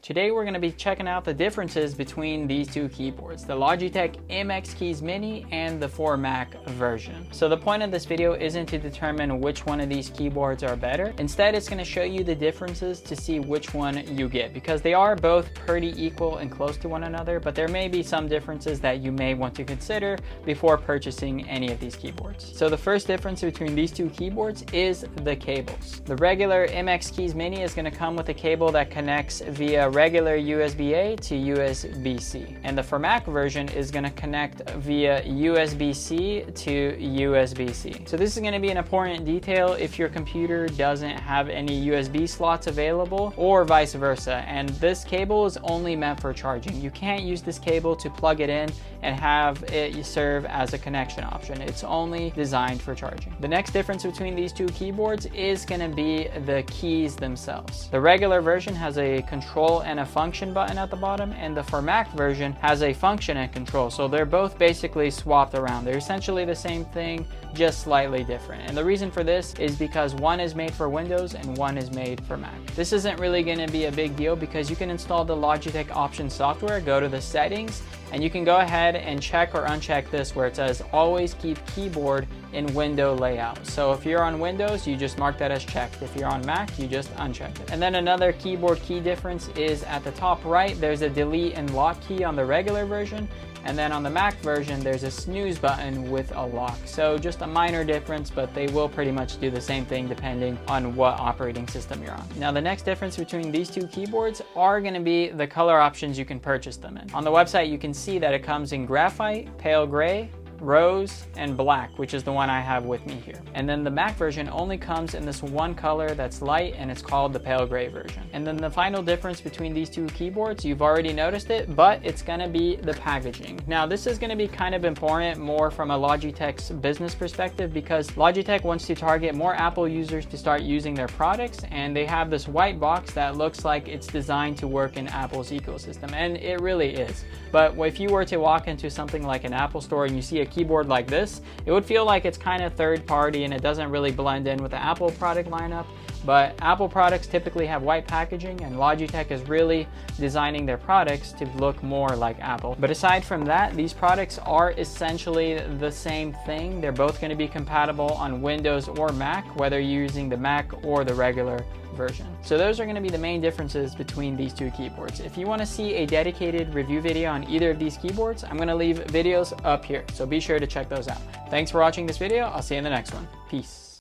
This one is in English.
Today we're going to be checking out the differences between these two keyboards, the Logitech MX Keys MINI and the for Mac version. So the point of this video isn't to determine which one of these keyboards are better. Instead, it's going to show you the differences to see which one you get, because they are both pretty equal and close to one another, but there may be some differences that you may want to consider before purchasing any of these keyboards. So the first difference between these two keyboards is the cables. The regular MX Keys MINI is going to come with a cable that connects via regular USB-A to USB-C, and the for Mac version is going to connect via USB-C to USB-C. So this is going to be an important detail if your computer doesn't have any USB slots available, or vice versa, and this cable is only meant for charging. You can't use this cable to plug it in and have it serve as a connection option. It's only designed for charging. The next difference between these two keyboards is going to be the keys themselves. The regular version has a control and a function button at the bottom, and the for Mac version has a function and control. So they're both basically swapped around. They're essentially the same thing, just slightly different. And the reason for this is because one is made for Windows and one is made for Mac. This isn't really going to be a big deal because you can install the Logitech Options software, go to the settings, and you can go ahead and check or uncheck this where it says always keep keyboard in window layout. So if you're on Windows, you just mark that as checked. If you're on Mac, you just uncheck it. And then another keyboard key difference is at the top right, there's a delete and lock key on the regular version. And then on the Mac version, there's a snooze button with a lock. So just a minor difference, but they will pretty much do the same thing depending on what operating system you're on. Now, the next difference between these two keyboards are going to be the color options you can purchase them in. On the website, you can see that it comes in graphite, pale gray, rose, and black, which is the one I have with me here. And then the Mac version only comes in this one color that's light, and it's called the pale gray version. And then the final difference between these two keyboards, you've already noticed it, but it's gonna be the packaging. Now, this is gonna be kind of important more from a Logitech's business perspective, because Logitech wants to target more Apple users to start using their products, and they have this white box that looks like it's designed to work in Apple's ecosystem, and it really is. But if you were to walk into something like an Apple store and you see a keyboard like this, it would feel like it's kind of third party and it doesn't really blend in with the Apple product lineup. But Apple products typically have white packaging, and Logitech is really designing their products to look more like Apple. But aside from that, these products are essentially the same thing. They're both going to be compatible on Windows or Mac, whether you're using the Mac or the regular version. So those are going to be the main differences between these two keyboards. If you want to see a dedicated review video on either of these keyboards, I'm going to leave videos up here, so be sure to check those out. Thanks for watching this video. I'll see you in the next one. Peace.